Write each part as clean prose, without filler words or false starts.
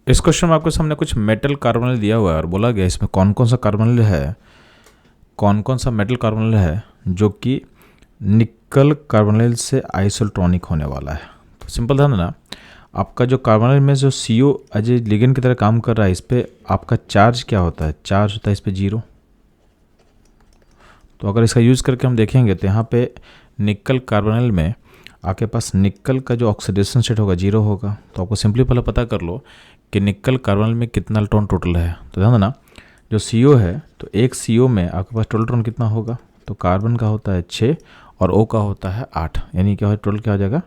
इस क्वेश्चन में आपके सामने कुछ मेटल कार्बोनिल दिया हुआ है और बोला गया इसमें कौन कौन सा कार्बोनिल है, कौन कौन सा मेटल कार्बोनिल है जो कि निकल कार्बोनिल से आइसोटोनिक होने वाला है। तो सिंपल था ना, आपका जो कार्बोनिल में जो CO एज लिगेंड की तरह काम कर रहा है, इस पर आपका चार्ज क्या होता है, चार्ज होता है इस पर 0। तो अगर इसका यूज़ करके हम देखेंगे तो यहाँ पे निकल कार्बोनिल में आपके पास निकल का जो ऑक्सीडेशन स्टेट होगा 0 होगा। तो आपको सिंपली पहले पता कर लो कि निकल कार्बोनिल में कितना इलेक्ट्रॉन टोटल है। तो ध्यान देना, जो CO है तो एक CO में आपके पास टोटल इलेक्ट्रॉन कितना होगा, तो कार्बन का होता है 6 और O का होता है 8, यानी क्या हो टोटल क्या हो जाएगा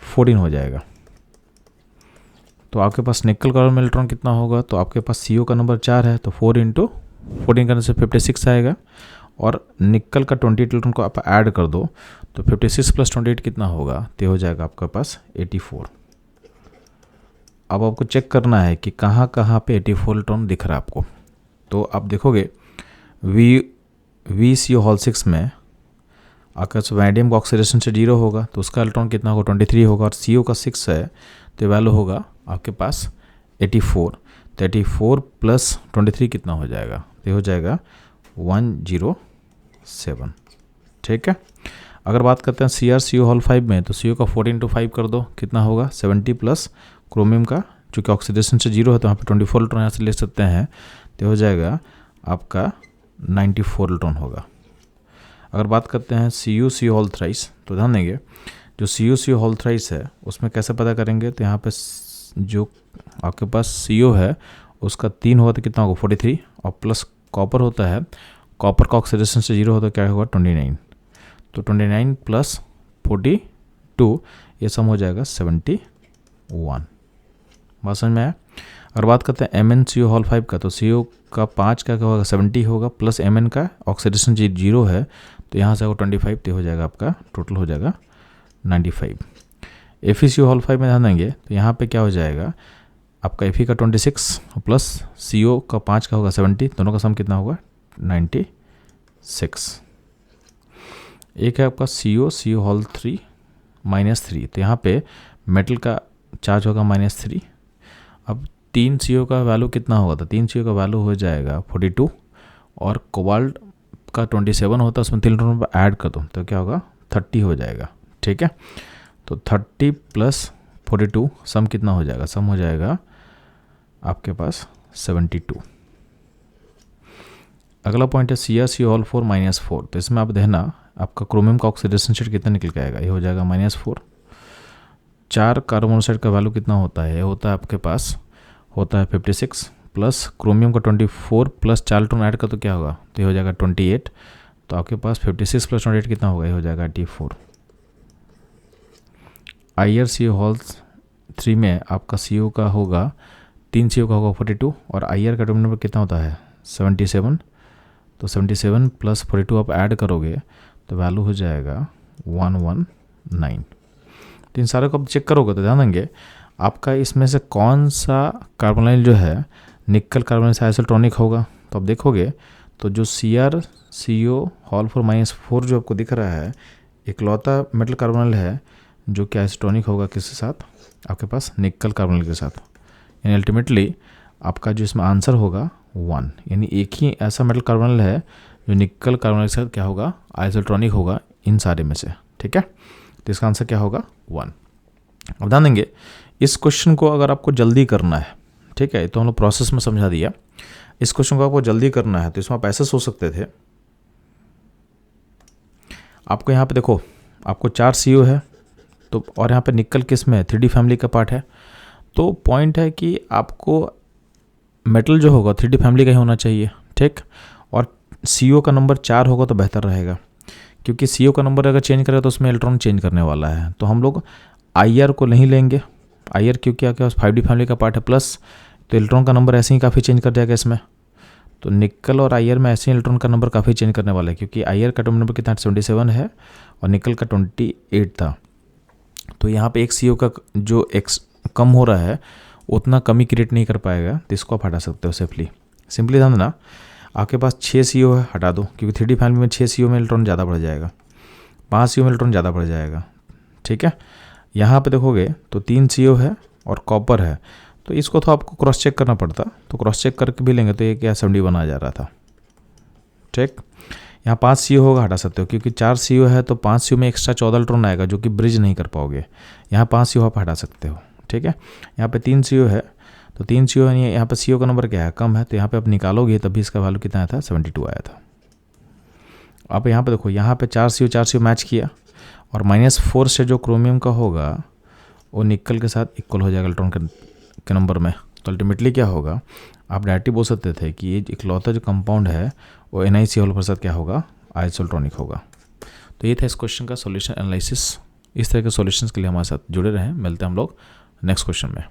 14 हो जाएगा। तो आपके पास निकल कार्बन में इलेक्ट्रॉन कितना होगा, तो आपके पास CO का नंबर 4 है तो 4 × 14 करने से 56 आएगा और निकल का 28 इलेक्ट्रॉन को आप ऐड कर दो तो 56 + 28 कितना होगा, तो हो जाएगा आपके पास 84। अब आपको चेक करना है कि कहाँ कहाँ पे 84 इलेक्ट्रॉन दिख रहा है आपको। तो आप देखोगे VCO6 में आपका वैडियम का ऑक्सीडेशन से 0 होगा तो उसका इलेक्ट्रॉन कितना होगा 23 होगा, और CO का 6 है तो वैल्यू होगा आपके पास 84। तो 84 + 23 कितना हो जाएगा, तो हो जाएगा 107। ठीक है। अगर बात करते हैं CrCO5 में तो CO का 14 × 5 कर दो कितना होगा 70 प्लस क्रोमियम का जो कि ऑक्सीडेशन से 0 है तो यहाँ पे 24 इलेक्ट्रॉन यहाँ से ले सकते हैं, तो हो जाएगा आपका 94 इलेक्ट्रॉन होगा। अगर बात करते हैं CuCO3 तो ध्यान देंगे जो CuCO3 है उसमें कैसे पता करेंगे, तो यहाँ पे जो आपके पास CO है उसका 3 होगा तो कितना होगा 43 और प्लस कॉपर होता है, कॉपर का ऑक्सीडेशन से 0 होता है क्या होगा 29। तो 29 + 42 ये सम हो जाएगा 71। बात समझ में आया। अगर बात करते हैं MnCO5 का तो CO का 5 का क्या होगा 70 होगा प्लस Mn का ऑक्सीडेशन 0 है तो यहाँ से होगा 25 तो हो जाएगा आपका टोटल हो जाएगा 95। FeCO5 में ध्यान देंगे तो यहाँ पे क्या हो जाएगा आपका Fe का 26 प्लस CO का 5 का होगा 70, दोनों का सम कितना होगा 96। एक है आपका CuCO3 -3 तो यहाँ पे मेटल का चार्ज होगा -3। अब 3 CO का वैल्यू कितना होगा, तो 3 CO का वैल्यू हो जाएगा 42 और कोबाल्ट का 27 होता है उसमें 3 इलेक्ट्रॉन पर ऐड कर दो तो क्या होगा 30 हो जाएगा। ठीक है। तो 30 + 42 सम कितना हो जाएगा, सम हो जाएगा आपके पास 72। अगला पॉइंट है CrCO4 -4 तो इसमें आप देखना आपका क्रोमियम का ऑक्सीडेशन स्टेट कितना निकल के आएगा, ये हो जाएगा -4। 4 कार्बन मोनोऑक्साइड का वैल्यू कितना होता है, ये होता है आपके पास होता है 56 प्लस क्रोमियम का 24 प्लस 4 इलेक्ट्रॉन ऐड कर तो क्या होगा, तो ये हो जाएगा 28। तो आपके पास 56 + 28 कितना होगा, ये हो जाएगा 84। IrCO3 में आपका CO का होगा 3 CO का होगा 42 और IR का टर्मिनल नंबर कितना होता है 77। तो 77 + 42 आप ऐड करोगे तो वैल्यू हो जाएगा 119। तो इन सारे को आप चेक करोगे तो ध्यान देंगे आपका इसमें से कौन सा कार्बोनिल जो है निकल कार्बोनिल से आइसोटोनिक होगा। तो आप देखोगे तो जो CrCO4 -4 जो आपको दिख रहा है इकलौता मेटल कार्बोनिल है जो कि आइसोटोनिक होगा किसके साथ, आपके पास निकल कार्बोनिल के साथ। यानी अल्टीमेटली आपका जो इसमें आंसर होगा 1, यानी एक ही ऐसा मेटल कार्बोनिल है जो निकल कार्बोनिल के साथ क्या होगा आइसोटोनिक होगा इन सारे में से। ठीक है। तो इसका आंसर क्या होगा 1। अब ध्यान देंगे इस क्वेश्चन को अगर आपको जल्दी करना है, ठीक है, तो हम लोग प्रोसेस में समझा दिया। इस क्वेश्चन को आपको जल्दी करना है तो इसमें आप ऐसे सोच सकते थे, आपको यहाँ पे देखो आपको 4 CO है तो और यहाँ पे निकल किस में 3D फैमिली का पार्ट है। तो पॉइंट है कि आपको मेटल जो होगा 3D फैमिली का ही होना चाहिए। ठीक। और CO का नंबर 4 होगा तो बेहतर रहेगा क्योंकि CO का नंबर अगर चेंज करेगा तो उसमें इलेक्ट्रॉन चेंज करने वाला है। तो हम लोग IR को नहीं लेंगे, IR क्योंकि आपके पास 5D फैमिली का पार्ट है प्लस तो इलेक्ट्रॉन का नंबर ऐसे ही काफ़ी चेंज कर जाएगा इसमें। तो निकल और IR में ऐसे ही इलेक्ट्रॉन का नंबर काफ़ी चेंज करने वाला है क्योंकि IR का टर्मिनल नंबर कितना 77 है और निकल का 28 था। तो यहाँ पे एक CO का जो कम हो रहा है उतना कमी क्रिएट नहीं कर पाएगा तो इसको आप हटा सकते हो सेफली। सिंपली ध्यान देना आपके पास 6 CO है हटा दो क्योंकि 3D फैमिली में 6 CO में इलेक्ट्रॉन ज़्यादा बढ़ जाएगा, 5 CO में इलेक्ट्रॉन ज़्यादा बढ़ जाएगा। ठीक है। यहाँ पे देखोगे तो 3 CO है और कॉपर है तो इसको तो आपको क्रॉस चेक करना पड़ता, तो क्रॉस चेक करके भी लेंगे तो ये क्या 71 आ जा रहा था। ठीक, यहाँ 5 CO होगा, हटा सकते हो क्योंकि 4 CO है तो 5 CO में एक्स्ट्रा 14 इलेक्ट्रॉन आएगा जो कि ब्रिज नहीं कर पाओगे। यहाँ 5 CO आप हटा सकते हो। ठीक है, यहाँ पे 3 CO है तो 3 CO है, यहाँ पे CO का नंबर क्या है, कम है, तो यहाँ पे आप निकालोगे तभी इसका वैल्यू कितना आया था, 72 आया था। आप यहाँ पे देखो, यहाँ पे 4 CO मैच किया और -4 से जो क्रोमियम का होगा वो निकल के साथ इक्वल हो जाएगा इलेक्ट्रॉन के नंबर में। तो अल्टीमेटली क्या होगा, आप डायरेक्टली बोल सकते थे कि ये इकलौता जो कंपाउंड है वो NiCl के साथ क्या होगा, आइसोटोनिक होगा। तो ये था इस क्वेश्चन का सॉल्यूशन एनालिसिस। इस तरह के सॉल्यूशंस के लिए हमारे साथ जुड़े रहें। मिलते हैं हम लोग नेक्स्ट क्वेश्चन में।